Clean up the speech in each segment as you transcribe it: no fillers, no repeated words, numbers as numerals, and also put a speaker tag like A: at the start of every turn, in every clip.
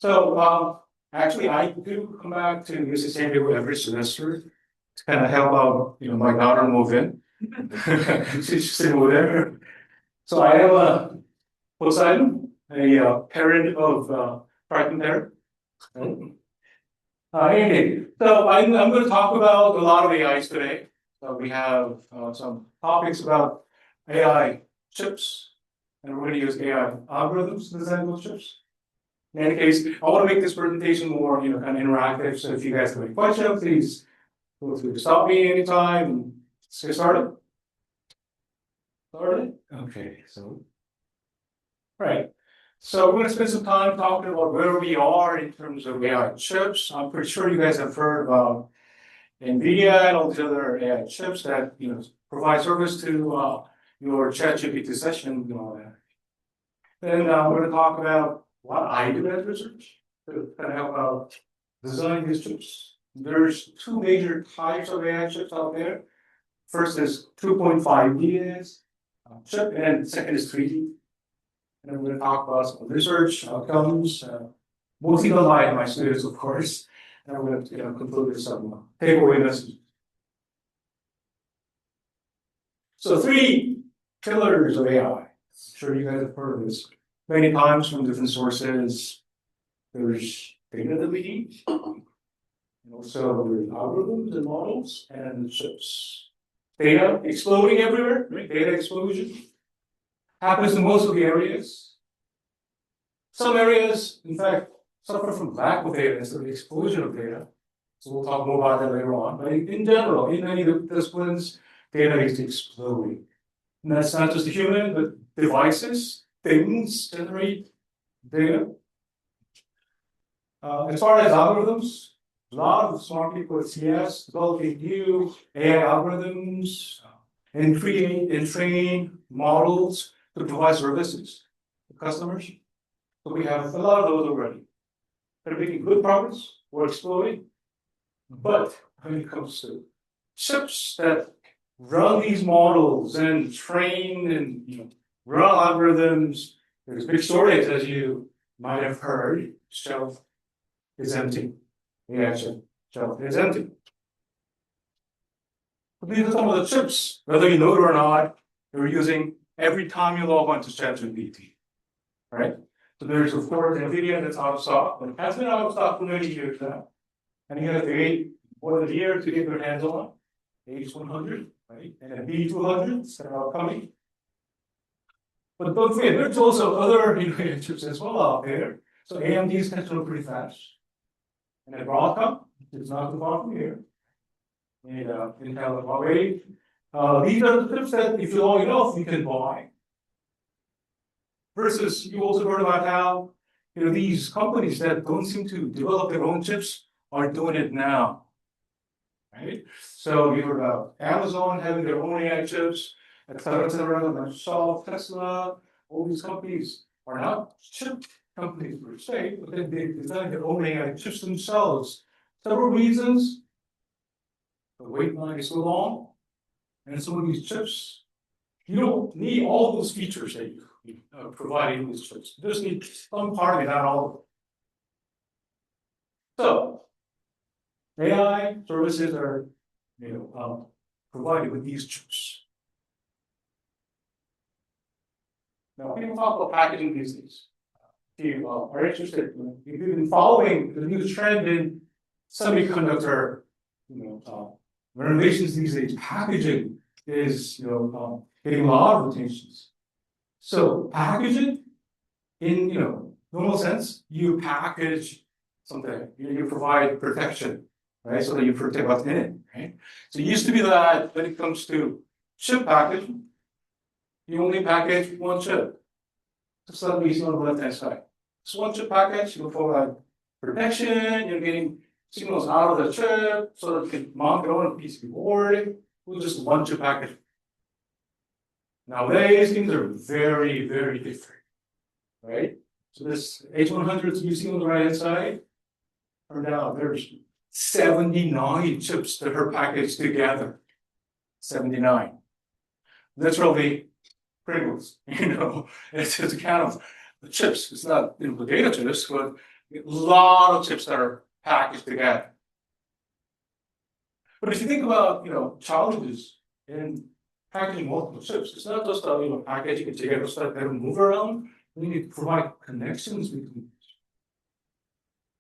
A: Actually, I do come back to UC San Diego every semester to kind of help out, my daughter move in. She's sitting over there. So I am a Poseidon, a parent of frightened parent. Anyway, so I'm going to talk about a lot of AIs today. So we have some topics about AI chips, and we're going to use AI algorithms to design those chips. In any case, I want to make this presentation more, kind of interactive. So if you guys have any questions, please feel free to stop me anytime and let's get started. Started? Okay, so, right. So we're going to spend some time talking about where we are in terms of AI chips. I'm pretty sure you guys have heard about NVIDIA and all these other AI chips that, provide service to your ChatGPT session and all that. Then we're going to talk about what I do as research to kind of help out design these chips. There's two major types of AI chips out there. First is 2.5D chip, and second is 3D. And I'm going to talk about some research outcomes, mostly done by my students, of course. And I'm going to conclude with some takeaway messages. So 3 pillars of AI. I'm sure you guys have heard of this many times from different sources. There's data that we need, and also there's algorithms and models and chips. Data exploding everywhere, right? Data explosion happens in most of the areas. Some areas, in fact, suffer from lack of data instead of the explosion of data. So we'll talk more about that later on. But in general, in many disciplines, data is exploding. And that's not just the human, but devices, things generate data. As far as algorithms, a lot of smart people at CS developing new AI algorithms and create and train models to provide services to customers. So we have a lot of those already. They're making good progress, we're exploding. But when it comes to chips that run these models and train and run algorithms, there's a big shortage, as you might have heard. Shelf is empty. Yeah, shelf is empty. But these are some of the chips, whether you know it or not, you're using every time you log on to ChatGPT, right? So there's, of course, NVIDIA that's out of stock, but it has been out of stock for many years now. And you have to wait more than a year to get your hands on H100, right? And B200s that are coming. But don't forget, there's also other chips as well out there. So AMD is catching up pretty fast. And then Broadcom is not too far from here. And Intel and Huawei. These are the chips that, if you're long enough, you can buy. Versus, you also heard about how these companies that don't seem to develop their own chips are doing it now. Right? So you heard about Amazon having their own AI chips, etc., Microsoft, Tesla, all these companies are not chip companies per se, but then they design their own AI chips themselves. Several reasons. The wait line is so long, and some of these chips, you don't need all those features that you provide in these chips. You just need some part of it, not all of it. So, AI services are provided with these chips. Now, people talk about packaging these days. If you are interested, if you've been following the new trend in semiconductor, renovations these days, packaging is, getting a lot of attentions. So packaging, in normal sense, you package something, you provide protection, right? So that you protect what's in it, right? So it used to be that when it comes to chip packaging, you only package one chip. Just like we see on the left-hand side. So one chip package, you provide protection, you're getting signals out of the chip so that you can mount your own PCB board with just one chip package. Nowadays, things are very, very different, right? So this H100s you see on the right-hand side, turned out there's 79 chips that are packaged together. 79. Literally Pringles, it's just a count of the chips. It's not the data chips, but A lot of chips that are packaged together. But if you think about, challenges in packaging multiple chips, it's not just, packaging it together so that they don't move around. We need to provide connections between.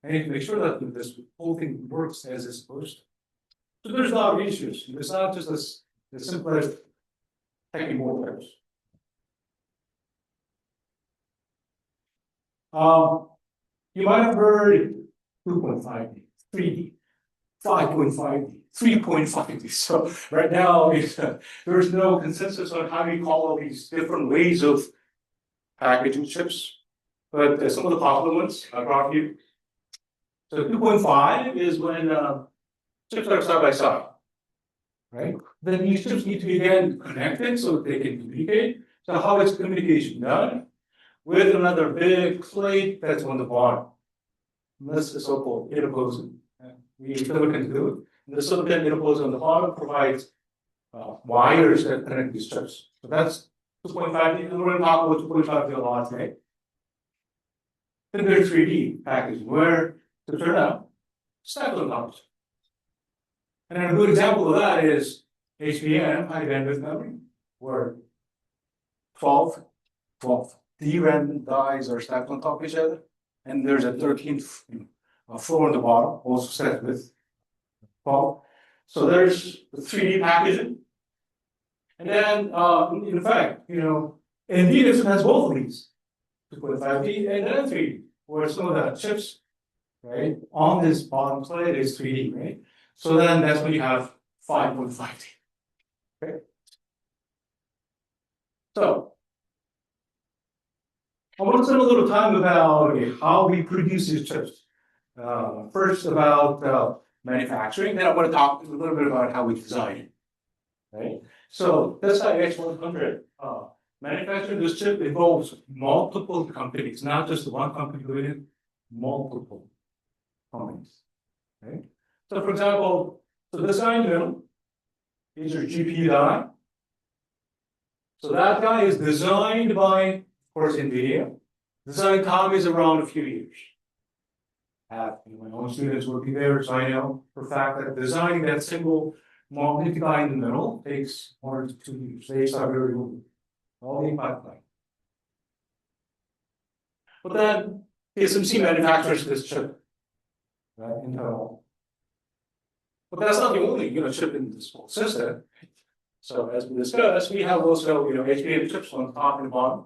A: And you make sure that this whole thing works as it's supposed to. So there's a lot of issues. It's not just as simple as taking more chips. You might have heard 2.5D, 3D, 5.5D, 3.5D. So right now, there's no consensus on how we call all these different ways of packaging chips. But some of the popular ones I brought you. So 2.5 is when chips are side by side, right? Then these chips need to be again connected so that they can communicate. So how is communication done? With another big plate that's on the bottom. And that's the so-called interposer. We silicon do it. And the silicon interposer on the bottom provides wires that connect these chips. So that's 2.5D. And we're going to talk about 2.5D a lot today. Then there's 3D packaging, where to turn out stack on top. And a good example of that is HBM, high bandwidth memory, where 12 DRAM dies are stacked on top of each other, and there's a 13th floor on the bottom, also stacked with 12. So there's the 3D packaging. And then, in fact, NVIDIA has both of these, 2.5D and then 3D, where some of the chips, right, on this bottom plate is 3D, right? So then that's when you have 5.5D. Okay. So I want to spend a little time about how we produce these chips. First about manufacturing, then I want to talk a little bit about how we design it. Right? So that's how X100 manufacturing this chip involves multiple companies, not just one company doing it, multiple companies. Right? So for example, this guy in the middle is your GPU die. So that guy is designed by, of course, NVIDIA. Design time is around a few years. I have my own students working there, so I know for a fact that designing that single monolithic guy in the middle takes 1 to 2 years. They start very early. All the pipeline. But then TSMC manufactures this chip, right? Intel. But that's not the only chip in this whole system. So as we discussed, we have also HBM chips on top and bottom.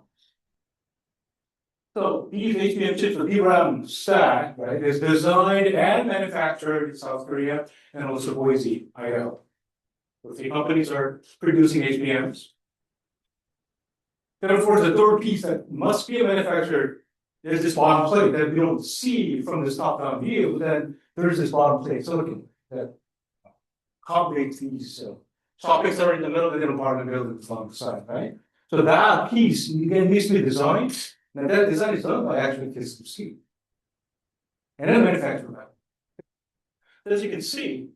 A: So these HBM chips, the DRAM stack, right, is designed and manufactured in South Korea and also Boise, Idaho. So 3 companies are producing HBMs. Then of course the third piece that must be manufactured is this bottom plate that we don't see from this top-down view, but then there's this bottom plate silicon that accommodates these sockets that are in the middle, and then part of the building along the side, right? So that piece again needs to be designed. Now that design is done by actually TSMC. And then manufactured that. As you can see,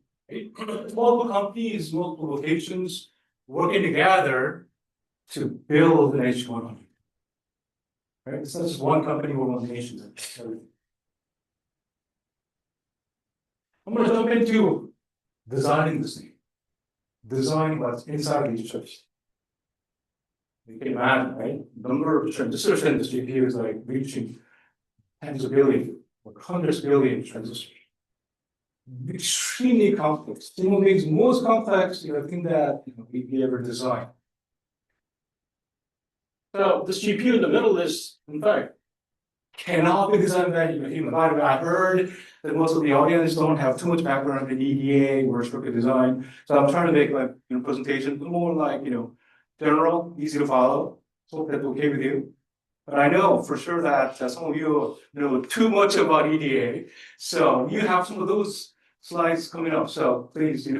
A: multiple companies, multiple locations working together to build an H100. Right? It's not just one company or one nation that does everything. I'm going to jump into designing this thing. Designing what's inside these chips. You can imagine, right? The number of transistors in this GPU is like reaching tens of billion or hundreds of billion transistors. Extremely complex. Single things most complex thing that we ever designed. So this GPU in the middle is, in fact, cannot be designed by human body. I heard that most of the audience don't have too much background in EDA or structured design. So I'm trying to make my presentation more like general, easy to follow. So hope that's okay with you. But I know for sure that some of you know too much about EDA. So you have some of those slides coming up. So please, be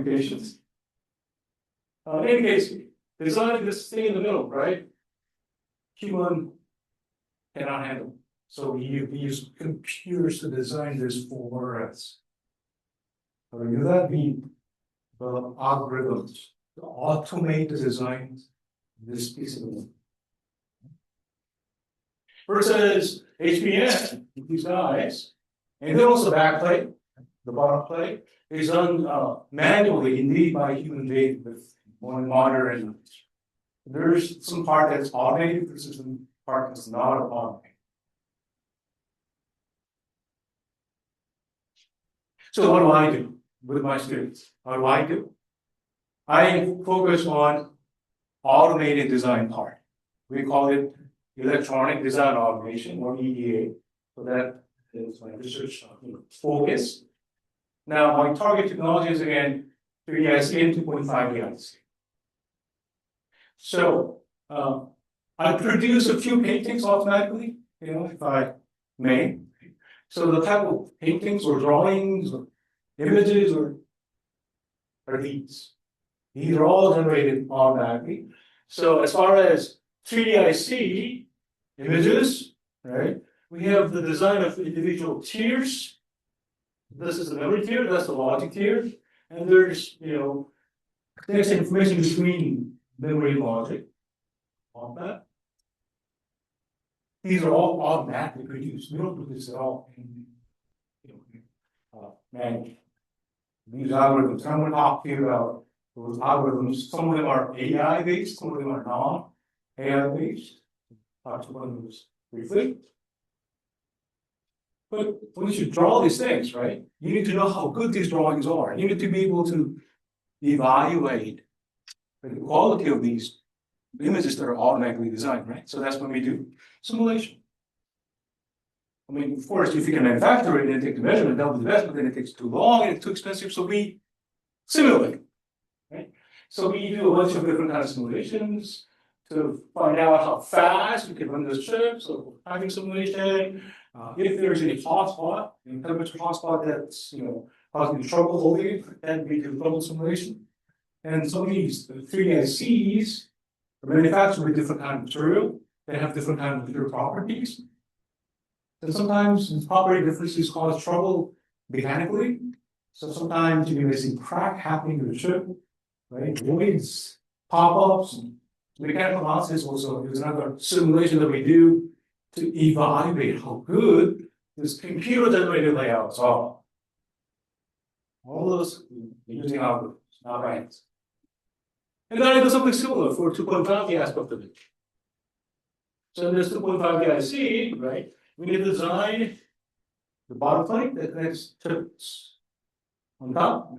A: patient. In any case, designing this thing in the middle, right? Human cannot handle. So we use computers to design this for us. So to do that, we develop algorithms to automate the design of this piece of it. versus HPN, these guys, and then also backplate, the bottom plate, is done manually, indeed by human being with one monitor. And there's some part that's automated, there's some part that's not automated. So what do I do with my students? What do I do? I focus on automated design part. We call it electronic design automation, or EDA. So that is my research focus. Now, my target technology is again 3DIC and 2.5DIC. So I produce a few paintings automatically, if I may. So the type of paintings or drawings or images are these. These are all generated automatically. So as far as 3DIC images, right? We have the design of individual tiers. This is the memory tier, that's the logic tier. And there's, there's information between memory and logic on that. These are all automatically produced. We don't do this at all manually. These algorithms, I'm going to talk to you about those algorithms. Some of them are AI based, some of them are non-AI based. Talk to one of those briefly. But when you draw these things, right, you need to know how good these drawings are. You need to be able to evaluate the quality of these images that are automatically designed, right? So that's when we do simulation. I mean, of course, if you can manufacture it and take the measurement, that'll be the best, but then it takes too long and it's too expensive, so we simulate, right? So we do a bunch of different kinds of simulations to find out how fast we can run this chip, so timing simulation. If there's any hotspot, temperature hotspot that's causing trouble holding it, then we do thermal simulation. And some of these 3DICs are manufactured with different kind of material. They have different kind of material properties. And sometimes the property differences cause trouble mechanically. So sometimes you may see crack happening in the chip, right? Voids, pop-ups. Mechanical analysis also is another simulation that we do to evaluate how good this computer-generated layouts are. All those using algorithms, not ranks. And then I do something similar for 2.5D aspect of it. So in this 2.5D IC, right, we need to design the bottom plate that connects chips on top.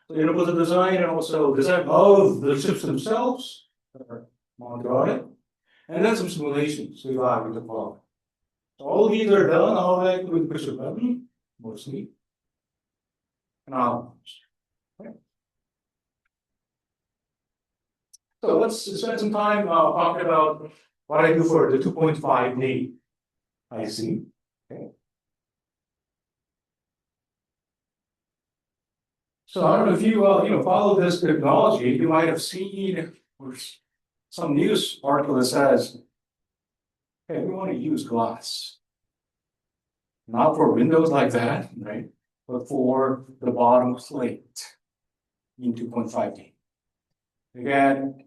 A: So you know, with the design and also design of the chips themselves that are mounted on it, and then some simulations to evaluate the quality. So all these are done automatically with push of button, mostly. And okay. So let's spend some time talking about what I do for the 2.5D IC. Okay. So I don't know if you follow this technology, you might have seen some news article that says, hey, we want to use glass. Not for windows like that, right? But for the bottom plate in 2.5D. Again,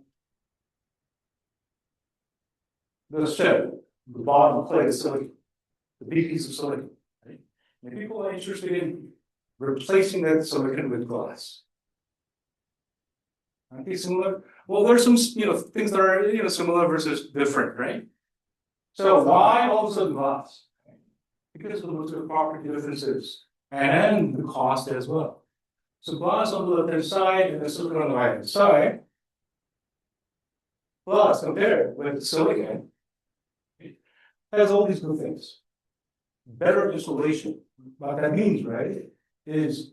A: the chip, the bottom plate is silicon, the big piece of silicon, right? And people are interested in replacing that silicon with glass. Aren't they similar? Well, there's some things that are similar versus different, right? So why all of a sudden glass? Because of the material property differences and the cost as well. So glass on the left-hand side and the silicon on the right-hand side. Glass compared with silicon has all these good things. Better insulation. What that means, right, is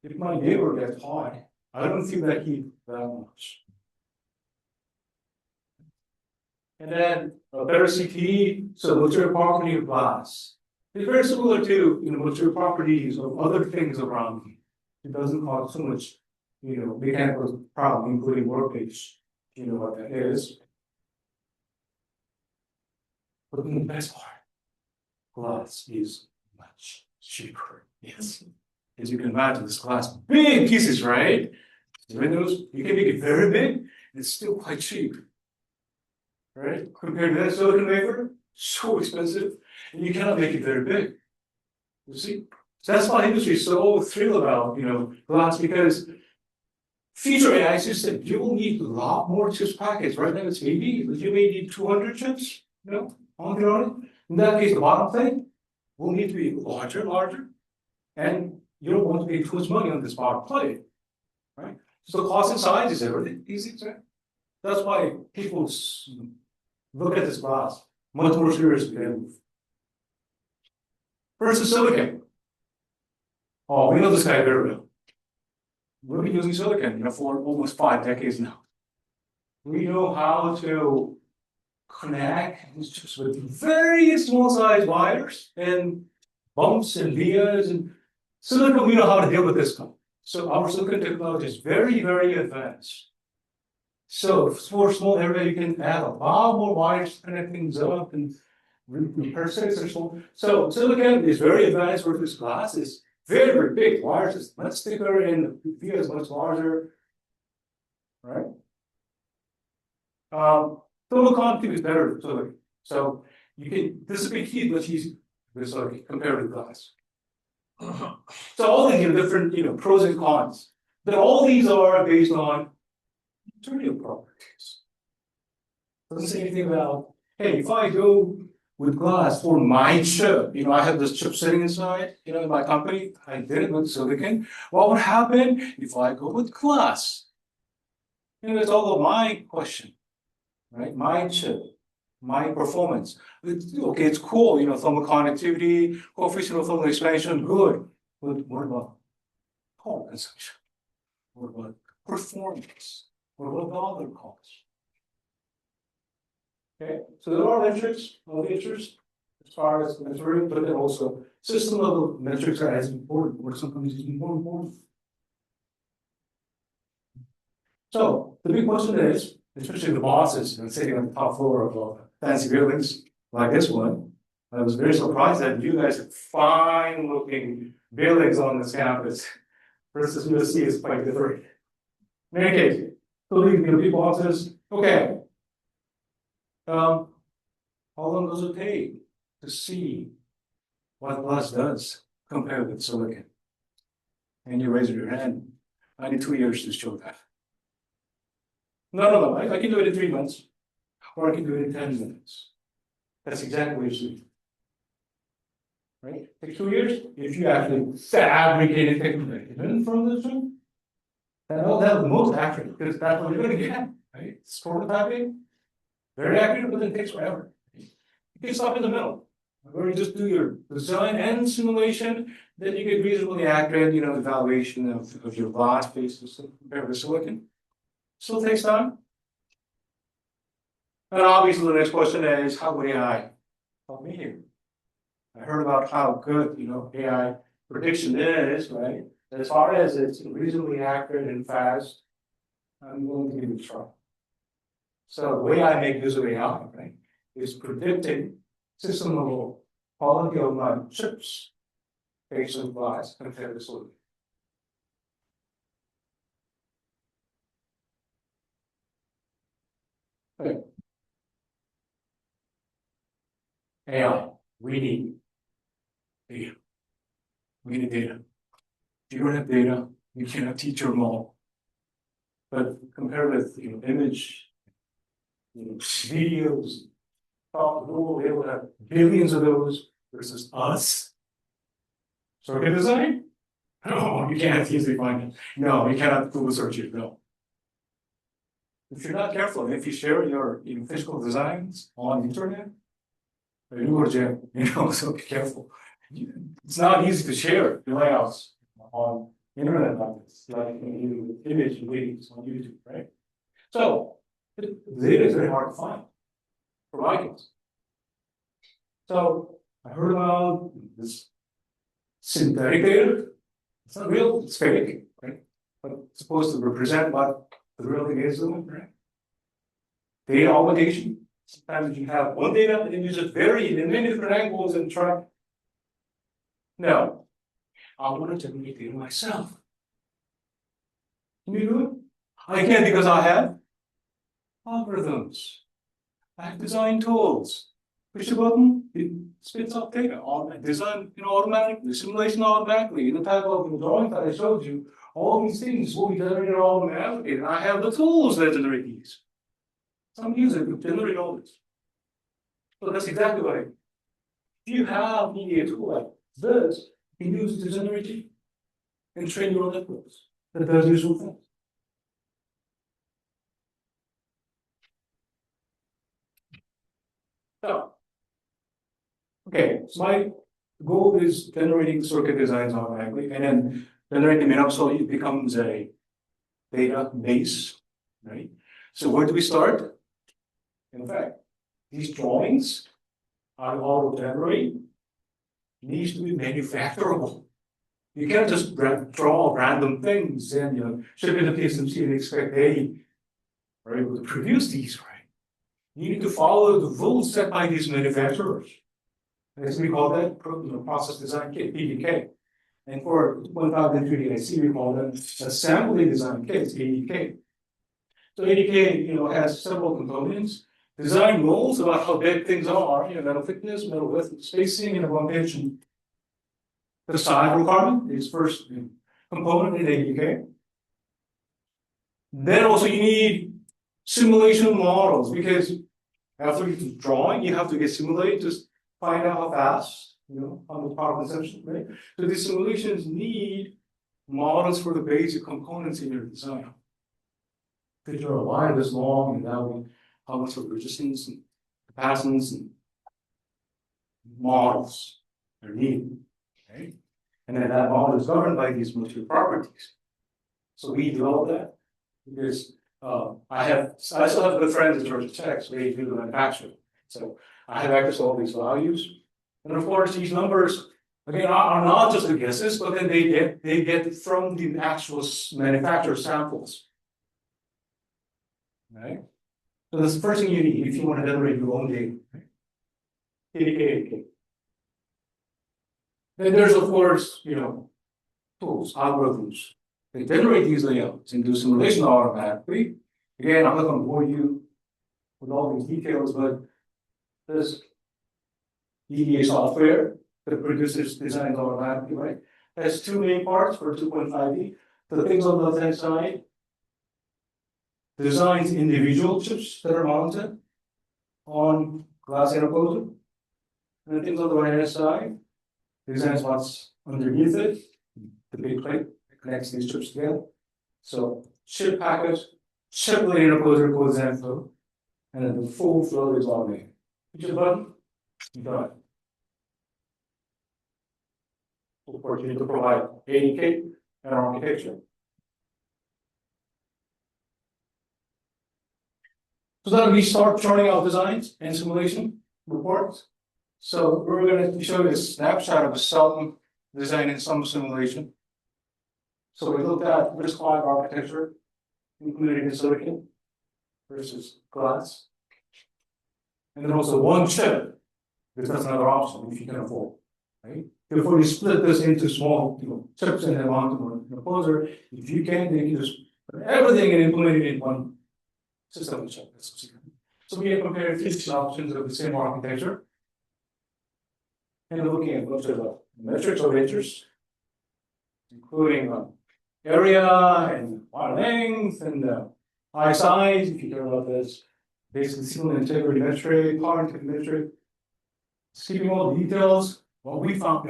A: if my neighbor gets hot, I don't feel that heat that much. And then a better CTE, so material property of glass. It's very similar to material properties of other things around me. It doesn't cause so much mechanical problem, including warpage. You know what that is. But the best part, glass is much cheaper. Yes. As you can imagine, this glass, big pieces, right? The windows, you can make it very big, and it's still quite cheap. Right? Compared to that silicon wafer, so expensive, and you cannot make it very big. You see? So that's why industry is so thrilled about, glass, because future AI system, you will need a lot more chips packets. Right now it's 80, but you may need 200 chips, on the order. In that case, the bottom plate will need to be larger, and you don't want to pay too much money on this bottom plate, right? So the cost and size is everything. Easy, right? That's why people look at this glass much more seriously than versus silicon. Oh, we know this guy very well. We've been using silicon, for almost 5 decades now. We know how to connect these chips with very small size wires and bumps and vias and silicon. We know how to deal with this. So our silicon technology is very, very advanced. So for small area, you can add a lot more wires to connect things up and repair circuits or so. So silicon is very advanced versus glass is very, very big. Wires is much thicker and via is much larger, right? Thermal conductivity is better with silicon. So you can dissipate heat much easier with silicon compared with glass. So all these different pros and cons. But all these are based on material properties. Doesn't say anything about, hey, if I go with glass for my chip, I have this chip sitting inside, in my company, I did it with silicon. What would happen if I go with glass? It's all of my question, right? My chip, my performance. Okay, it's cool, thermal conductivity, coefficient of thermal expansion, good. But what about power consumption? What about performance? What about the other costs? Okay, so there are metrics of interest as far as material, but then also system level metrics are as important, or sometimes even more important. So the big question is, especially the bosses sitting on the top floor of fancy buildings like this one, I was very surprised that you guys have fine looking buildings on this campus versus USC is quite different. In any case, so the big bosses, okay. How long does it take to see what glass does compared with silicon? And you raise your hand. I need 2 years to show that. No. I can do it in 3 months, or I can do it in 10 minutes. That's exactly what you see. Right? Take 2 years. If you actually fabricate a technique from this one, then all that the most accurate, because that's what you're going to get. Right? It's prototyping. Very accurate, but it takes forever. You can stop in the middle, where you just do your design and simulation, then you get reasonably accurate, evaluation of your glass basis compared with silicon. Still takes time. And obviously the next question is, how would AI help me here? I heard about how good, AI prediction is, right? As far as it's reasonably accurate and fast, I'm willing to give it a try. So the way I make use of AI, right, is predicting system level quality of my chips based on glass compared to silicon. Okay. AI, we need data. We need data. If you don't have data, you cannot teach your model. But compared with image, videos, Google, they will have billions of those versus us. Circuit design? No, you can't easily find it. No, you cannot Google search it. No. If you're not careful, if you share your physical designs on the internet, you go to jail. So be careful. It's not easy to share your layouts on internet like this, like image and videos on YouTube, right? So the data is very hard to find for my case. So I heard about this synthetic data. It's not real, it's fake, right? But it's supposed to represent what the real thing is doing, right? Data obligation. Sometimes you have one data and you just vary in many different angles and try. No, I want to generate data myself. Can you do it? I can because I have algorithms. I have design tools. push a button, it spits out data. Design, automatically, simulation automatically. The type of drawing that I showed you, all these things will be generated automatically, and I have the tools that generate these. Some user could generate all this. So that's exactly what I do. If you have media tool like this, you can use it to generate it and train neural networks that does useful things. So, okay, so my goal is generating circuit designs automatically and then generating them up so it becomes a database, right? So where do we start? In fact, these drawings are auto-generate, needs to be manufacturable. You can't just draw random things and ship it to TSMC and expect they are able to produce these, right? You need to follow the rules set by these manufacturers. As we call that process design kit, PDK. And for 2.5 and 3D IC, we call them assembly design kits, ADK. So ADK, has several components. Design rules about how big things are, metal thickness, metal width, spacing, and one the size requirement is first component in ADK. Then also you need simulation models because after you do drawing, you have to get simulated to find out how fast, how much power consumption, right? So these simulations need models for the basic components in your design. Figure out why this long and now how much of resistance and capacitance and models are needed, right? And then that model is governed by these material properties. So we develop that because I still have good friends at Georgia Tech, so they do the manufacturing. So I have access to all these values. And of course, these numbers, again, are not just the guesses, but then they get from the actual manufacturer samples. Right? So that's the first thing you need if you want to generate your own data. Right? ADK. Then there's, of course, tools, algorithms. They generate these layouts and do simulation automatically. Again, I'm not going to bore you with all these details, but there's EDA software that produces designs automatically, right? Has two main parts for 2.5D. The things on the left-hand side designs individual chips that are mounted on glass interposer. And the things on the right-hand side designs what's underneath it, the big plate that connects these chips together. So chip package, chip layer interposer goes in flow, and then the full flow is automated. Push a button, you're done. Of course, you need to provide ADK and architecture. So then we start churning out designs and simulation reports. So we're going to show you a snapshot of some design and some simulation. So we looked at RISC-V architecture, including in silicon versus glass. And then also one chip, because that's another option if you can afford, right? Before you split this into small chips and then mount them on the composer, if you can, then you can just put everything and implement it in one system chip. So we have compared 50 options of the same architecture. And looking at a bunch of metrics or measures, including area and wire length and eye size, if you care about this, basic signal integrity metric, power integrity metric, skipping all the details. What we found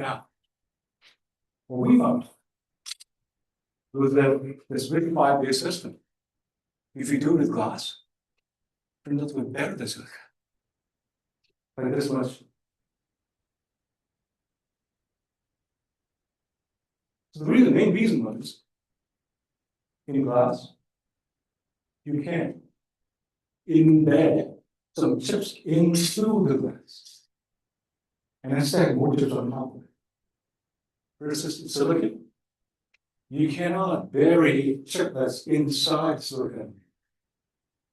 A: was that this RISC-V based system, if you do it with glass, turns out to be better than silicon. Like this much. So the main reason was in glass, you can embed some chips into the glass and then stack more chips on top of it. Versus silicon, you cannot bury a chip that's inside silicon.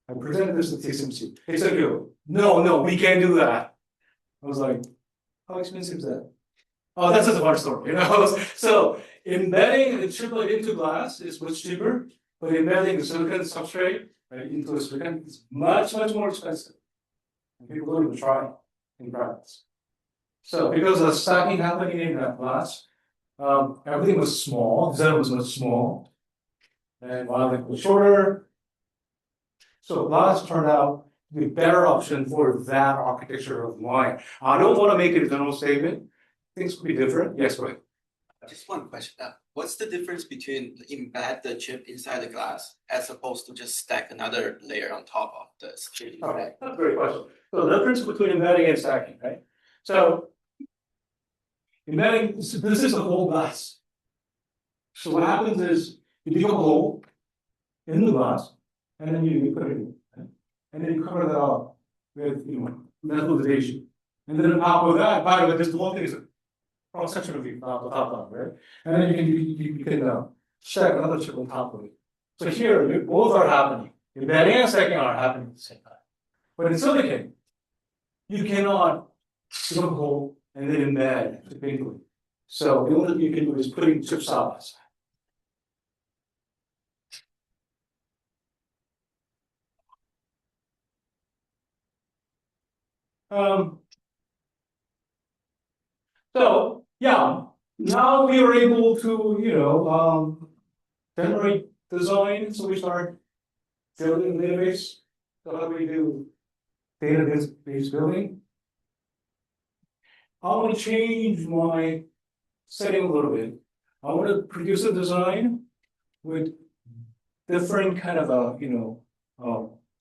A: I presented this to TSMC. They said, no, we can't do that. I was like, how expensive is that? Oh, that's just a hard story, So embedding the chiplet into glass is much cheaper, but embedding the silicon substrate into a silicon is much, much more expensive. And people don't even try. in practice. So because of the stacking happening in that class, everything was small, design was much small, and while it was shorter, so glass turned out to be a better option for that architecture of line. I don't want to make it a general statement. Things could be different. Yes, go ahead.
B: Just one question. What's the difference between embed the chip inside the glass as opposed to just stack another layer on top of the chip?
A: Okay, that's a great question. So the difference between embedding and stacking, right? So embedding, this is the whole glass. So what happens is you dig a hole in the glass, and then you put it in, right? And then you cover that up with methodologies. And then on top of that, by the way, this whole thing is a cross section of the top, right? And then you can stack another chip on top of it. So here, both are happening. Embedding and stacking are happening at the same time. But in silicon, you cannot dig a hole and then embed typically. So the only thing you can do is putting chips side by side. So yeah, now we are able to generate design. So we start building a database. So how do we do database building? I want to change my setting a little bit. I want to produce a design with different kind of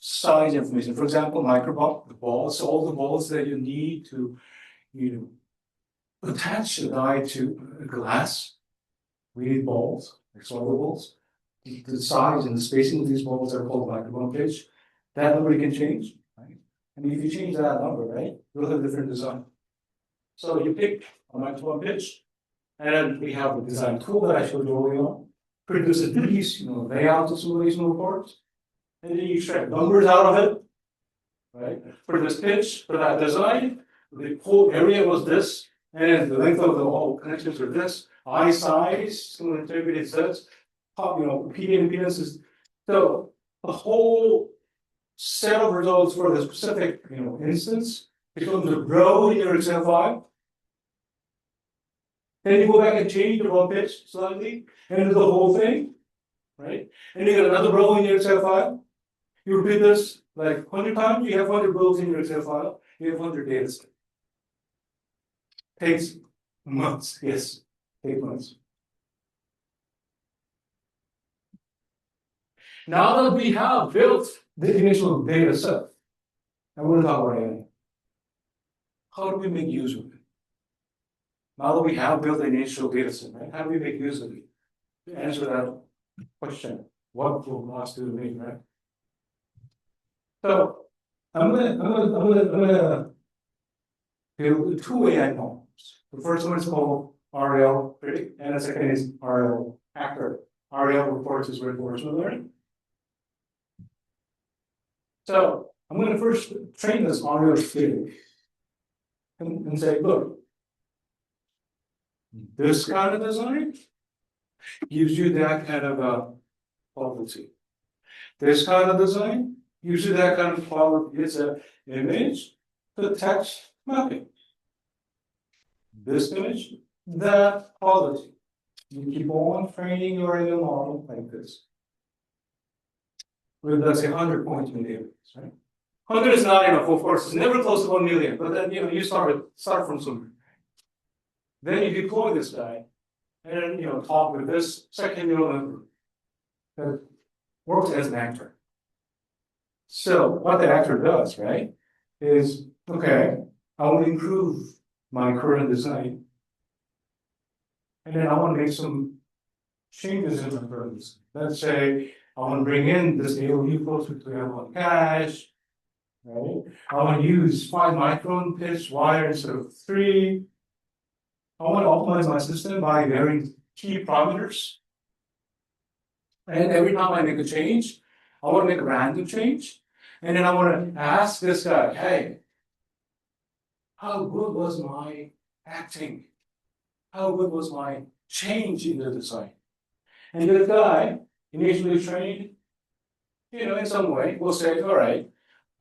A: size information. For example, microball, the balls, so all the balls that you need to attach the die to a glass. We need balls, like solder balls. The size and the spacing of these balls are called microball pitch. That number you can change, right? And if you change that number, right, you'll have a different design. So you pick a microball pitch, and then we have a design tool that I showed you earlier on. Produces these, layout simulation reports, and then you extract numbers out of it, right? For this pitch, for that design, the whole area was this, and the length of the whole connections are this. I size, similar integrity sets, repeating impedances. So the whole set of results for the specific, instance becomes a row in your Excel file. Then you go back and change the raw pitch slightly, and do the whole thing, right? And you get another row in your Excel file. You repeat this like 100 times, you have 100 rows in your Excel file, you have 100 data sets. Takes months, yes, takes months. Now that we have built the initial data set, I want to talk about AI. How do we make use of it? Now that we have built the initial data set, right? How do we make use of it? To answer that question, what will us do to me, right? So I'm gonna build two AI models. The first one is called RL predict, and the second is RL actor. RL reports is reinforcement learning. So I'm going to first train this RL predict and say, look, this kind of design gives you that kind of quality. This kind of design gives you that kind of quality. It's an image to text mapping. This image, that quality. You keep on training your AI model like this. With let's say 100 points in the database, right? 100 is not enough, of course, it's never close to 1 million, but then you start from somewhere. Then you deploy this guy, and then talk with this second neural network that works as an actor. So what the actor does, right, is okay, I want to improve my current design, and then I want to make some changes in my current design. Let's say I want to bring in this AOV closer to L1 cache, right? I want to use 5 micron pitch wire instead of 3. I want to optimize my system by varying key parameters. And every time I make a change, I want to make a random change. And then I want to ask this guy, hey, how good was my acting? How good was my change in the design? And this guy, initially trained, in some way, will say, all right,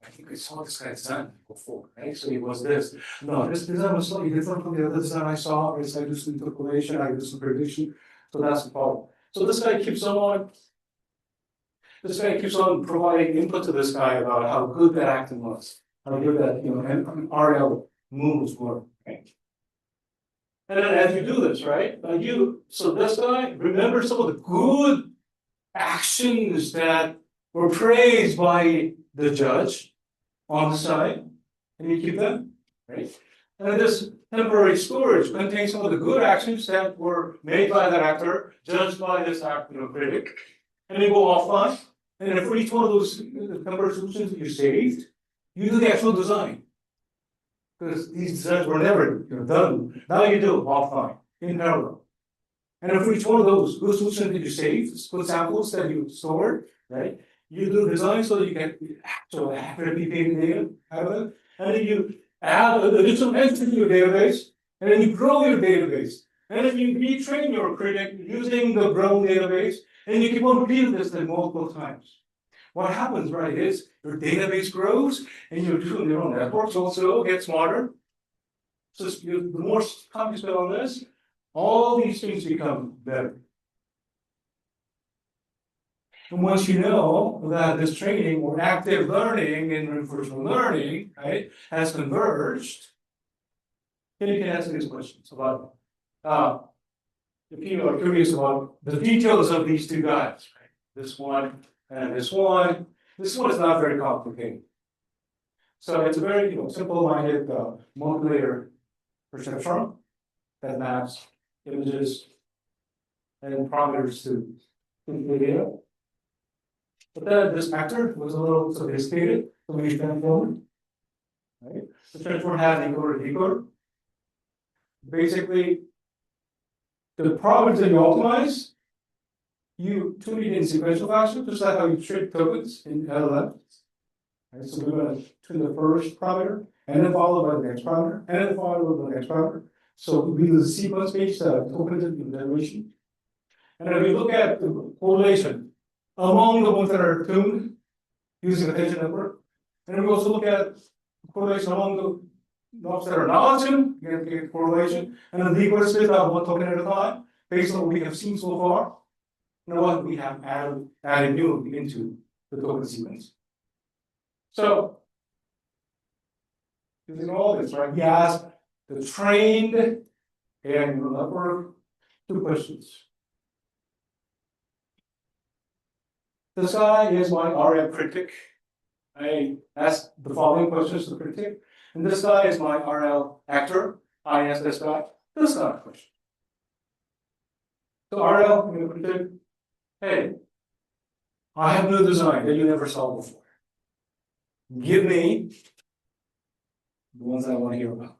A: I think I saw this guy's design before, right? So it was this. No, this design was slightly different from the other design I saw. It's I do some interpolation, I do some prediction. So that's the problem. So this guy keeps on providing input to this guy about how good that acting was, how good that and RL moves were. Right? And then as you do this, right? So this guy remember some of the good actions that were praised by the judge on the side, and you keep them, right? And then this temporary storage contains some of the good actions that were made by that actor, judged by this critic, and they go offline. And then for each one of those temporary solutions that you saved, you do the actual design. Because these designs were never done. Now you do offline, in parallel. And then for each one of those good solutions that you saved, good samples that you stored, right? You do design so that you get actual accurate PPA data out of it. And then you add additional entry to your database, and then you grow your database. And then you retrain your critic using the grown database, and you keep on repeating this then multiple times. What happens, right, is your database grows, and your neural networks also get smarter. So the more time you spend on this, all these things become better. And once you know that this training or active learning and reinforcement learning, right, has converged, then you can answer these questions about if people are curious about the details of these two guys, right? This one and this one. This one is not very complicated. So it's a very simple-minded multi-layer perceptron that maps images and parameters to data. But then this actor was a little sophisticated, so we transformed. Right? The transform has encoder decoder. Basically, the problems that you optimize, you tune it in sequential fashion, just like how you treat tokens in LLM. Right? So we're going to tune the first parameter, and then followed by the next parameter, and then followed by the next parameter. So we do the sequence-based tokens in generation. And then we look at the correlation among the ones that are tuned using attention network. And then we also look at correlation among the ones that are not tuned, you get correlation, and then decoder split out one token at a time, based on what we have seen so far, and what we have added new into the token sequence. So, using all this, right, we asked the trained AI neural network 2 questions. This guy is my RM critic. I asked the following questions to the critic. And this guy is my RL actor. I asked this guy question. So RL, I'm going to critic, hey, I have no design that you never saw before. Give me the ones I want to hear about.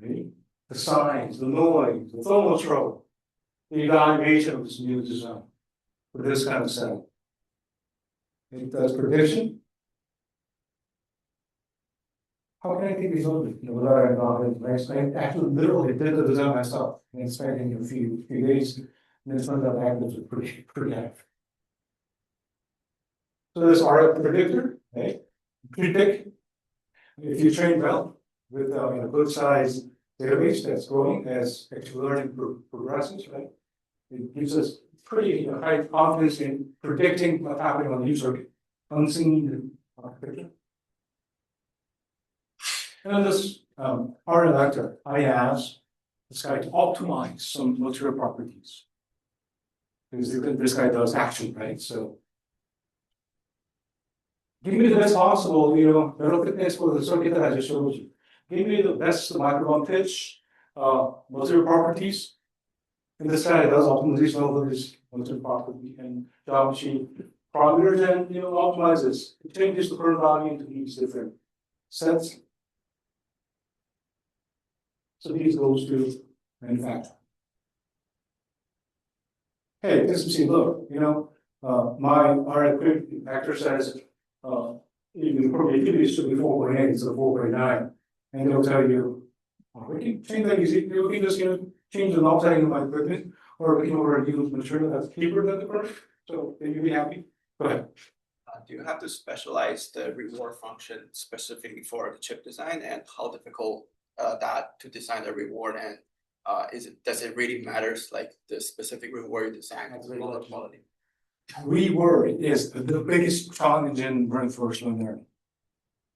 A: Right? The signs, the noise, the thermal trouble, the evaluation of this new design for this kind of setup. It does prediction. How can I take these over? Without involving, I actually literally did the design myself and spent a few days, and it turns out the actives are pretty accurate. So this RF predictor, right? Predict if you train well with a good size database that's growing as actual learning progresses, right? It gives us pretty high confidence in predicting what's happening on the user unseen architecture. And then this RL actor, I asked this guy to optimize some material properties. Because this guy does action, right? So give me the best possible, neural fitness for the circuit that I just showed you. Give me the best microphone pitch, material properties. And this guy does optimization of this material property and geometry parameters and optimizes. It changes the current value into these different sets. So these goes to manufacturing. Hey, this is look, my RF actor says the productivity should be 4.8 instead of 4.9. And they'll tell you, we can change that easy. You can just change the knob setting of my equipment, or we can use material that's cheaper than the current. So then you'll be happy. Go ahead.
B: Do you have to specialize the reward function specifically for the chip design, and how difficult that to design the reward, and does it really matters like the specific reward you design
A: That's
B: or
A: very
B: the
A: good.
B: quality?
A: Reword is the biggest challenge in reinforcement learning.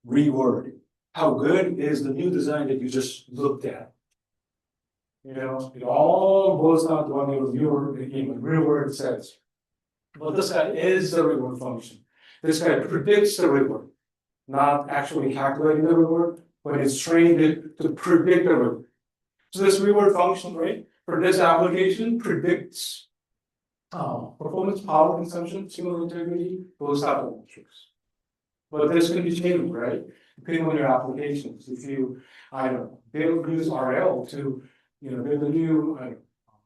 A: Reword. How good is the new design that you just looked at? You know, it all boils down to what your reword says. But this guy is the reward function. This guy predicts the reward, not actually calculating the reward, but it's trained to predict the reward. So this reward function, right, for this application predicts performance, power consumption, signal integrity, those type of metrics. But this can be changed, right? Depending on your applications. If you, I don't know, use RL to, build a new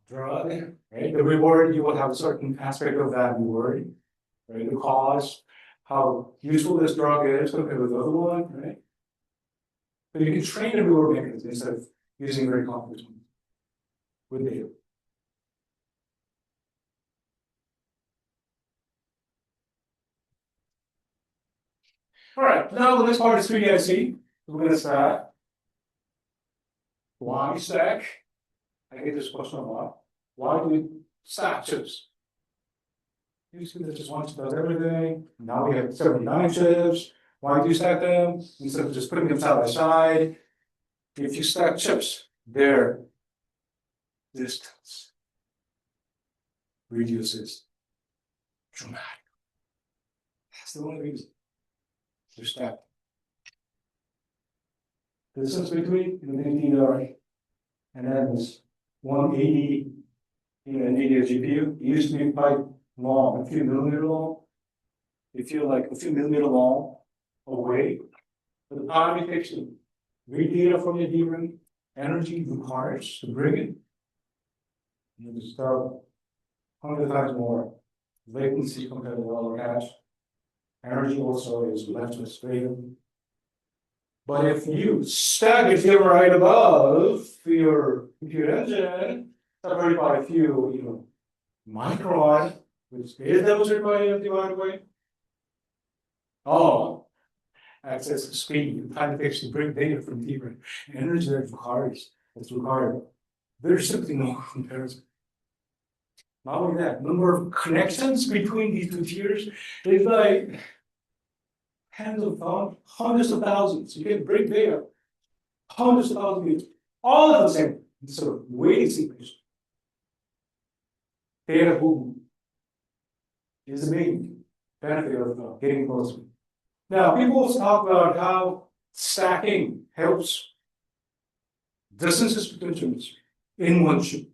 A: drug, right? The reward, you will have a certain aspect of that reward, right? The cost, how useful this drug is compared with the other one, right? But you can train a reward mechanism instead of using very complex ones with data. All right, now the next part is 3D-IC. We're going to start. Why stack? I get this question a lot. Why do we stack chips? Usually there's just one chip does everything. Now we have 79 chips. Why do you stack them instead of just putting them side by side? If you stack chips, their distance reduces dramatically. That's the only reason. They're stacked. The distance between NVIDIA and then this 180 NVIDIA GPU used to be quite long, a few millimeter long. They feel like a few millimeter long away. But the time it takes to read data from your DRAM, energy requires to bring it. You start 100 times more latency compared to other cache. Energy also is left to straight. But if you stack it here right above your computer engine, separated by a few, micron, which is demonstrated by a divided way. Oh, access speed, time it takes to bring data from DRAM, energy that's required. There's simply no comparison. Not only that, number of connections between these two tiers is like tens of thousands, hundreds of thousands. You can bring data, hundreds of thousands, all of the same sort of waiting sequence. Data boom is the main benefit of getting closer. Now, people also talk about how stacking helps distances between chips in one chip.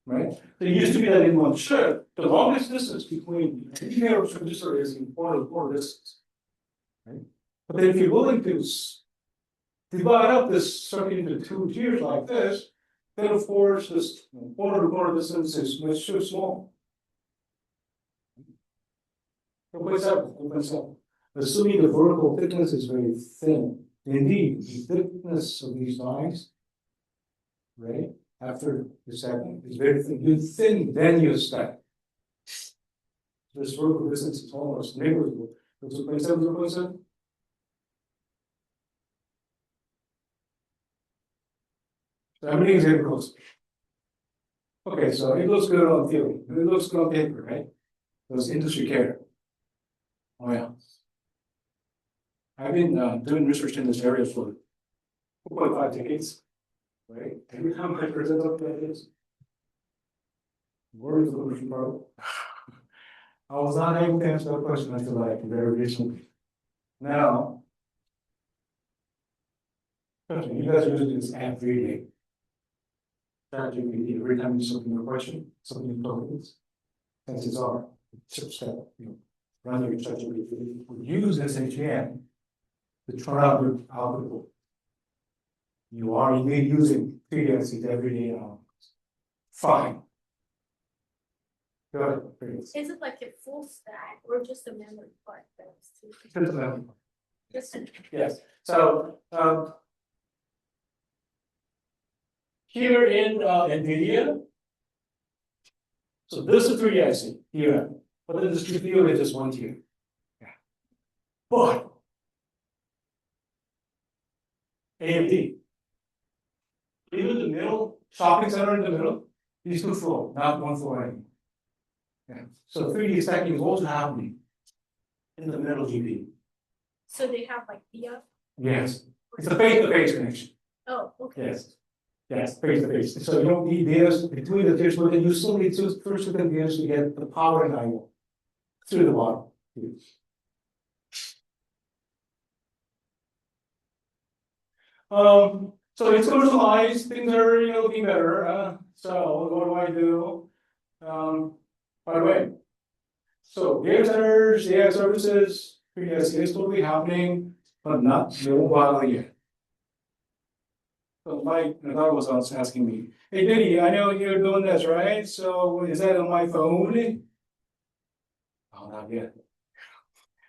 A: Right? There used to be that in one chip, the longest distance between any pair of transistor is in quarter distance. Right? But then if you're willing to divide up this circuit into two tiers like this, then of course this corner to corner distance is much too small. 2.7. Assuming the vertical thickness is very thin. Indeed, the thickness of these lines, right, after the stacking is very thin. You thin, then you stack. This vertical distance is almost negligible. 2.7, 2.7. So everything is very close. Okay, so it looks good on theory. It looks good on paper, right? Does industry care? Oh yeah. I've been doing research in this area for 2.5 decades, right? Every time I present up like this, where is the question part? I was not able to answer that question until like very recently. Now, you guys are using this every day. Every time you do something in a question, something in tokens, chances are chips that run your ChatGPT would use this HAM to turn out your output. You are indeed using 3D every day. Fine. Go ahead.
C: Is it like a full stack or just a memory part?
A: Just a memory.
C: Just a,
A: Yes. So here in NVIDIA, so this is 3D IC here, but then this GPU is just one tier. But A and B. Even the middle, shopping center in the middle, is 2 floors, not 1 floor anymore. Yeah. So 3D stacking is also happening in the middle GP.
C: So they have like the,
A: Yes, it's a face-to-face connection.
C: oh, okay.
A: Yes. Yes, face-to-face. So you don't need data between the tiers, but you still need to first two data to get the power and I/O through the bottom. So it's commercialized, things are, looking better, so what do I do? By the way, so data centers, AI services, yes, it's totally happening, but not mobile yet. So Mike, Nadal was also asking me, hey Diddy, I know you're doing this, right? So is that on my phone? Oh, not yet.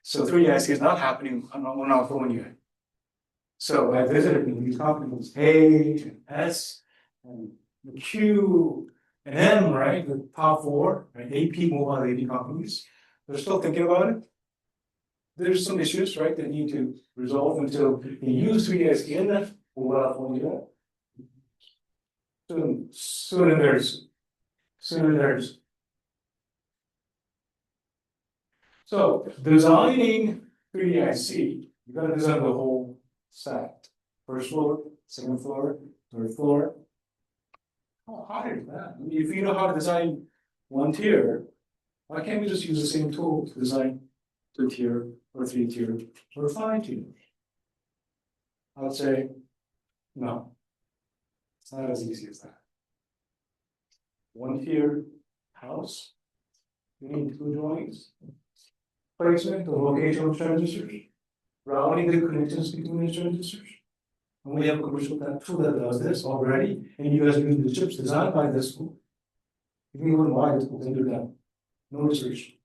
A: So 3S is not happening on our phone yet. So I visited these companies, A, and S, and the Q, and M, right? The top four, right? AP, mobile AP companies. They're still thinking about it. There's some issues, right, that need to resolve until they use 3S in the mobile phone yet. Soon and there's. So designing 3D-IC, you gotta design the whole stack. First floor, second floor, third floor. How hard is that? I mean, if you know how to design one tier, why can't we just use the same tool to design 2 tier or 3 tier or 5 tier? I would say, no. It's not as easy as that. 1 tier house, you need 2 drawings. Placement of location of transistors, routing the connections between the transistors. And we have a commercial tool that does this already, and you guys use the chips designed by this school. If you want to buy this, we'll do that. No restriction.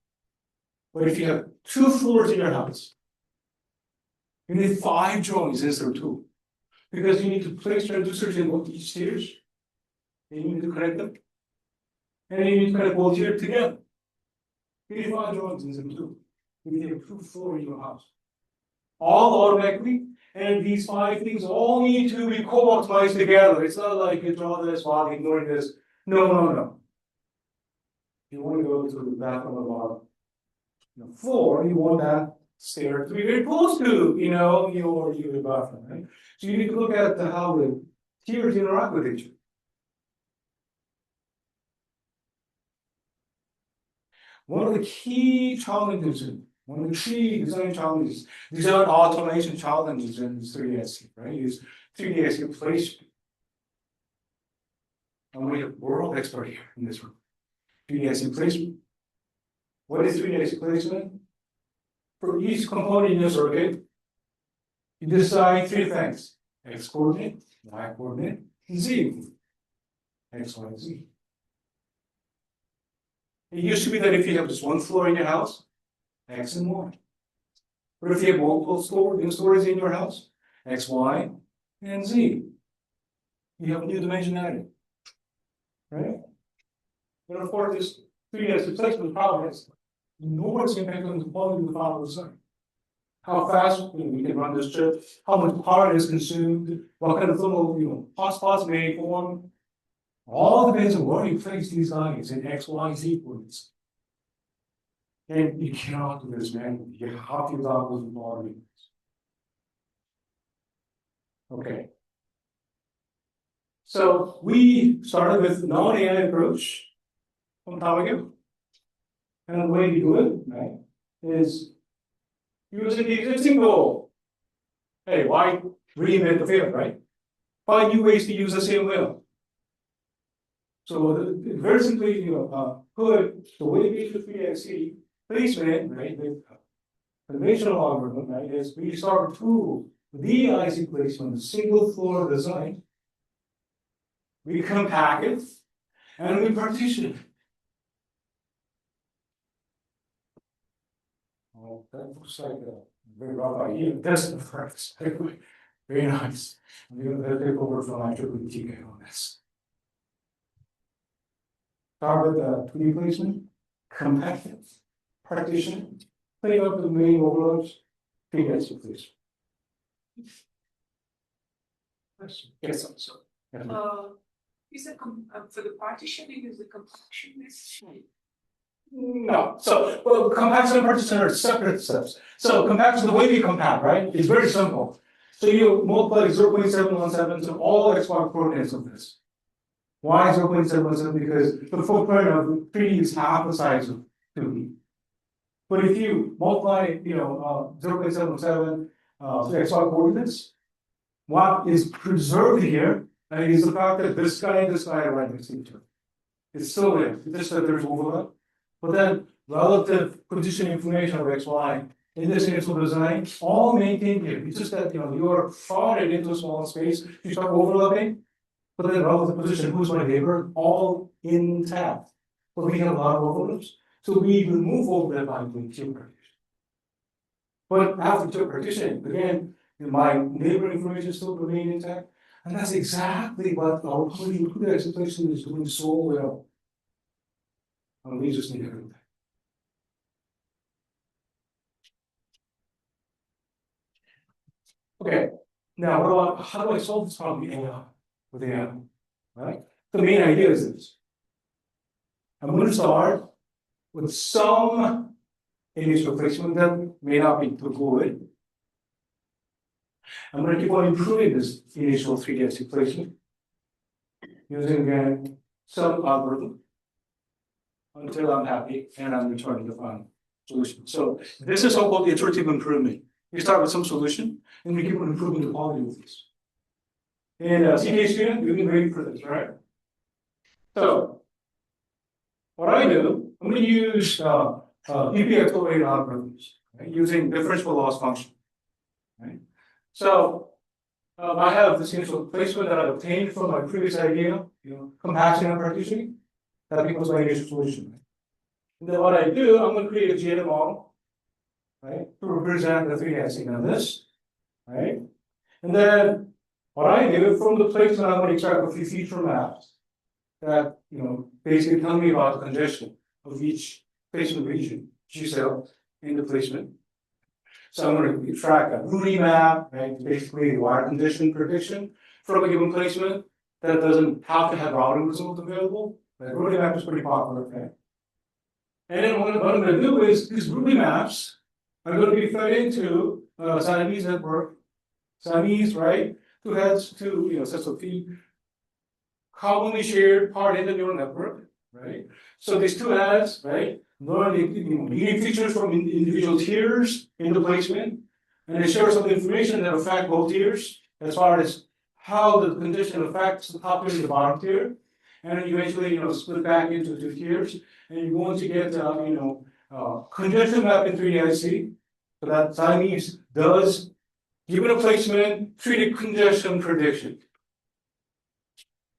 A: But if you have 2 floors in your house, you need 5 drawings instead of 2. Because you need to place transistors in each tiers, and you need to connect them. And you need to connect both tiers together. You need 5 drawings instead of 2. You need a 2 floor in your house. All automatically, and these 5 things all need to be co-optimized together. It's not like you draw this while ignoring this. No. You want to go to the bathroom about 4, you want that stair to be very close to, your bathroom, right? So you need to look at how the tiers interact with each other. One of the key challenges, one of the key design challenges, design automation challenges in 3D-IC, right? Is 3D-IC placement. And we have world expert here in this room. 3D-IC placement. What is 3D-IC placement? For each component in your circuit, you decide 3 things: X coordinate, Y coordinate, Z. X, Y, Z. It used to be that if you have just 1 floor in your house, X and Y. But if you have multiple stories in your house, X, Y, and Z. You have new dimensionality. Right? But of course, this 3D placement problem is enormous impact on the quality of the final design. How fast we can run this chip, how much power is consumed, what kind of thermal, hotspots may form. All depends on where you place these guys in X, Y, Z coordinates. And you cannot do this manually. You have to use algorithms and algorithms. Okay. So we started with non-AI approach some time ago. And the way we do it, right, is using the existing goal. Hey, why reinvent the field, right? Find new ways to use the same wheel. So very simply, put the way we do 3D-IC placement, right, the conventional algorithm, right, is we start with the IC placement, single floor design. We compact it, and we partition it. Oh, that looks like a very rough idea. That's the first. Very nice. I'm going to take over from my TK on this. Start with the 2D placement, compact it, partition, clean up the main overloads, 3D please. Yes, so.
D: Is it for the partitioning, is the compaction necessary?
A: No, so, well, compaction and partition are separate steps. So compaction, the way we compact, right, is very simple. So you multiply 0.717 to all xy coordinates of this. Why 0.717? Because the footprint of 3D is half the size of 2D. But if you multiply, 0.77 to xy coordinates, what is preserved here is the fact that this guy and this guy are right next to each other. It's still there, it's just that there's overlap. But then relative position information of xy in this initial design, all maintained here. It's just that you are plotted into a small space, you start overlapping, but then relative position, who's my neighbor, all intact. But we have a lot of overlaps. So we remove overlap by doing tube partition. But after tube partition, again, my neighbor information still remain intact. And that's exactly what our polynomial exploitation is doing so well. And we just need everything. Okay, now what about how do I solve this problem with AI? Right? The main idea is this. I'm going to start with some initial placement that may not be too good. I'm going to keep on improving this initial 3D placement using again some algorithm until I'm happy and I'm returning the final solution. So this is so-called iterative improvement. You start with some solution and we keep on improving the quality of this. And CK student, you've been waiting for this, right? So what I do, I'm going to use PP accelerated algorithms, right, using differential loss function. Right? So I have this initial placement that I obtained from my previous idea, compaction and partitioning. That becomes my initial solution. And then what I do, I'm going to create a GNN model, right, to represent the 3D on this, right? And then what I do from the placement, I'm going to extract a few feature maps that basically tell me about the congestion of each placement region, G cell in the placement. So I'm going to extract a Rudy map, right? Basically the wire condition prediction from a given placement that doesn't have to have routing results available. The Rudy map is pretty popular, right? And then what I'm going to do is these Rudy maps are going to be fed into Siamese network. Siamese, right? Two heads, two sets of feet, commonly shared part in the neural network, right? So these two heads, right, learn the unique features from individual tiers in the placement, and they share some information that affect both tiers as far as how the condition affects the top tier and the bottom tier, and then eventually split back into two tiers, and you're going to get congestion map in 3D-IC. So that Siamese does, given a placement, 3D congestion prediction.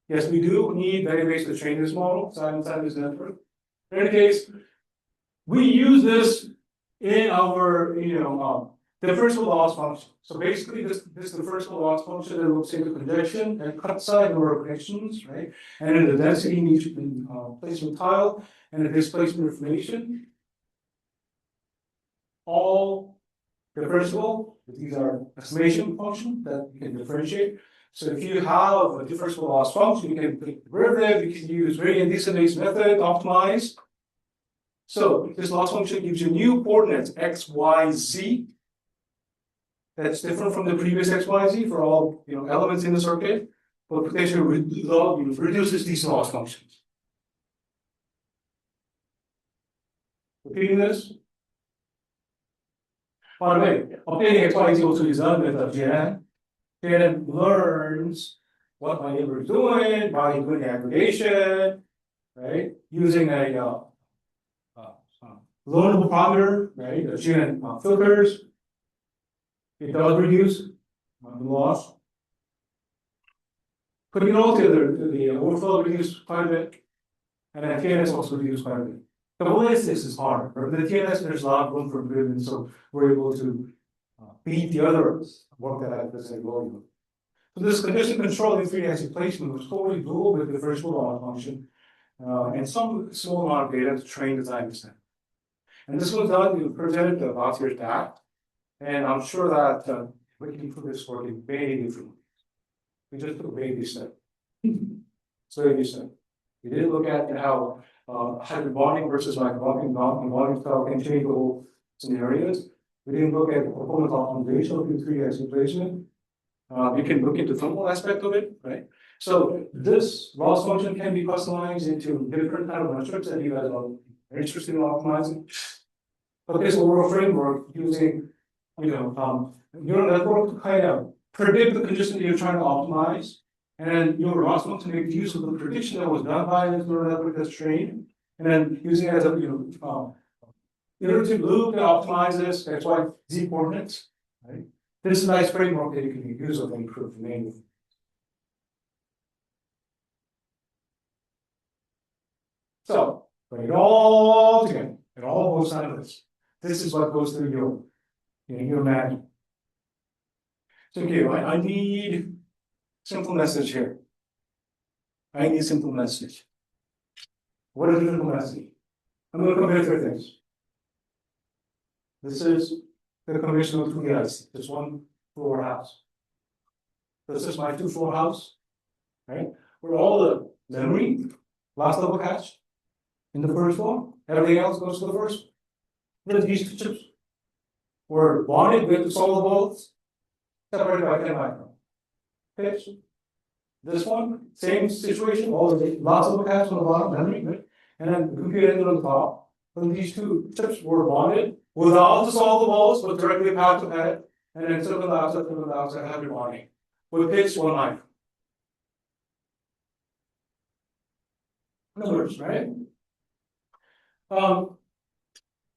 A: Yes, we do need database to train this model, Siamese network. In any case, we use this in our differential loss function. So basically, this differential loss function that looks into congestion and cut side number of connections, right? And then the density in each placement tile and the displacement information, all differentiable. These are estimation functions that you can differentiate. So if you have a differential loss function, you can take the derivative, you can use gradient descent method, optimize. So this loss function gives you new coordinates, x, y, z. That's different from the previous x, y, z for all elements in the circuit, but potentially reduces these loss functions. Repeating this. By the way, obtaining x, y, z also is done with GNN. GNN learns what my neighbor is doing by doing aggregation, right? Using a learnable parameter, right? The GNN filters. It does reduce the loss. Putting it all together, the overflow reduced quite a bit, and then TNS also reduced quite a bit. The ballistics is hard, but the TNS there's a lot of room for improvement, so we're able to beat the other work that I presented earlier. So this condition control in 3D placement was totally doable with the differential loss function and some small amount of data to train the time extent. And this was done, presented about years back. And I'm sure that we can put this work in very different. We just took a baby step. So baby step. We didn't look at how hybrid bonding versus like bonding style interchangeable scenarios. We didn't look at the performance optimization of the 3x replacement. You can look into the thermal aspect of it, right? So this loss function can be customized into different kind of metrics that you guys are interested in optimizing. But this overall framework using, neural network to kind of predict the condition that you're trying to optimize, and your loss function make use of the prediction that was done by this neural network that's trained, and then using it as a iterative loop that optimizes X, Y, Z coordinates, right? This is a nice framework that you can use to improve the main. So, put it all together. It all goes down to this. This is what goes through your management. So, okay, I need simple message here. I need simple message. What is the simple message? I'm going to compare three things. This is the conventional 2DIC. This 1-floor house. This is my 2-floor house, right? Where all the memory, last level cache, in the first floor, everything else goes to the first. Then these two chips were bonded with the solid bolts, separated by 10 micron. Okay, so this one, same situation, all the last level cache on the bottom, memory, right? And then the computer ended on the top. Then these two chips were bonded without the solid bolts, but directly powered to head, and then silicon dioxide have your bonding with pitch 1 micron. Numbers, right?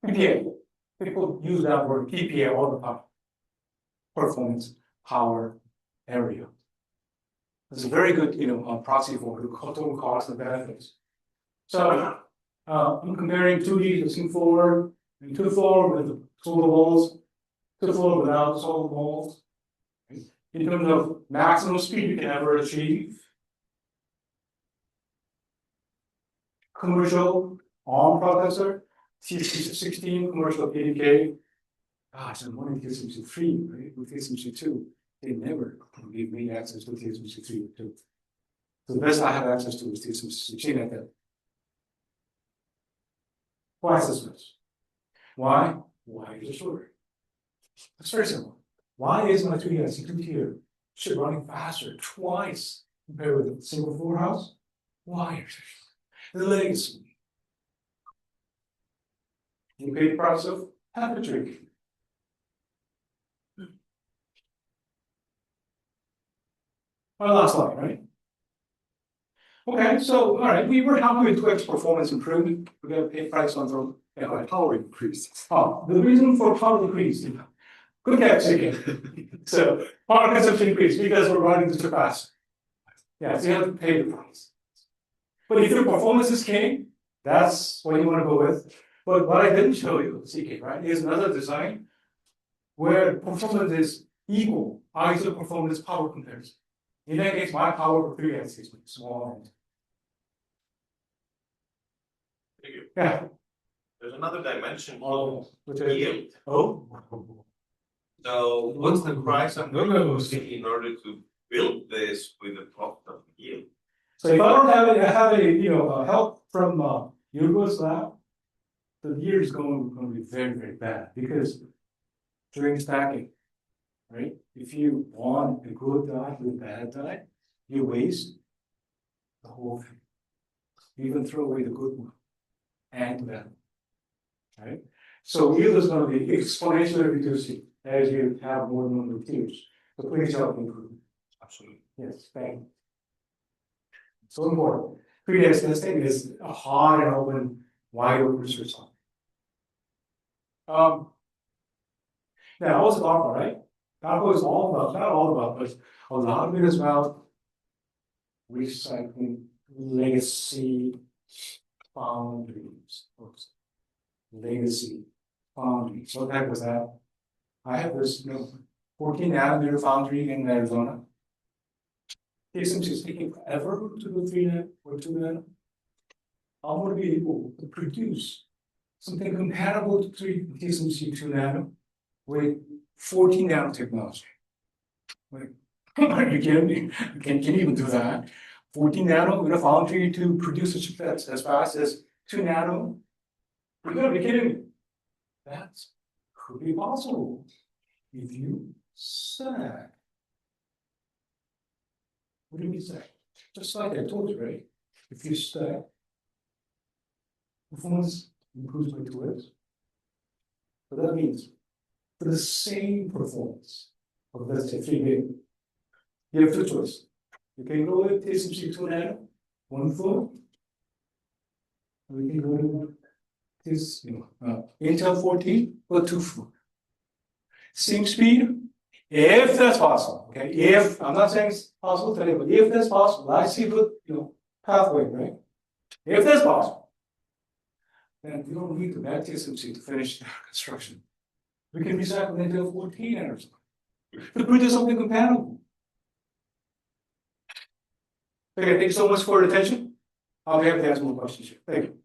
A: PPA. People use that word PPA all the time. Performance, power, area. It's a very good, proxy for the total cost and benefits. So I'm comparing 2D to Sing4 and 2-floor with the solid bolts, 2-floor without the solid bolts. In terms of maximum speed you can ever achieve. Commercial ARM processor, TSMC16, commercial 80K. Gosh, I'm wanting TSMC3, right? With TSMC2, they never gave me access to TSMC3 or 2. So the best I have access to is TSMC16 at that. Twice as much. Why? Why is it shorter? It's very simple. Why is my 2DIC 2-tier chip running faster twice compared with a single floor house? Why? The legacy. You pay the price of half a drink. My last slide, right? Okay, so all right, we were happy with 2x performance improvement. We got to pay price on the
E: Power increase.
A: Oh, the reason for power increase. Good catch again. So power consumption increase because we're running the chip fast. Yeah, so you have to pay the price. But if your performance is king, that's what you want to go with. But what I didn't show you, CK, right, is another design where performance is equal, ISO performance power comparison. In that case, my power for 3x is small.
E: Thank you.
A: Yeah.
E: There's another dimension
A: Which is
E: yield.
A: oh.
E: So what's the price I'm going to see in order to build this with the profit of yield?
A: So if I don't have a help from Hugo's lab, the year is going to be very, very bad because during stacking, right? If you want a good die with a bad die, you waste the whole thing. You even throw away the good one and the bad one, right? So yield is going to be exponentially reducing as you have more number of tiers. So please help improve.
E: Absolutely.
A: Yes, thank you. So important. 3D testing is a hard and open, wide open research on. Now, what's DARPA, right? DARPA is all about, not all about, but a lot of it is about recycling legacy foundries. Legacy foundries. What the heck was that? I have this 14 nanometer foundry in Arizona. TSMC is taking forever to do 3 nano or 2 nano. I want to be able to produce something compatible to TSMC 2 nano with 14 nanotechnology. Like, are you kidding me? Can you even do that? 14 nano in a foundry to produce a chip that's as fast as 2 nano? You're gonna be kidding me. That's could be possible if you stack. What do you mean stack? Just like I told you, right? If you stack, performance improves by 2x. So that means for the same performance of let's say 3 gig, you have two choices. You can go with TSMC 2 nano, 1 4, or you can go with this, Intel 14 or 2 4. Same speed, if that's possible. Okay, if I'm not saying it's possible today, but if that's possible, I see the pathway, right? If that's possible, then we don't need to back TSMC to finish the construction. We can recycle Intel 14 or something to produce something compatible. Okay, thank you so much for your attention. I'll be happy to answer more questions here. Thank you.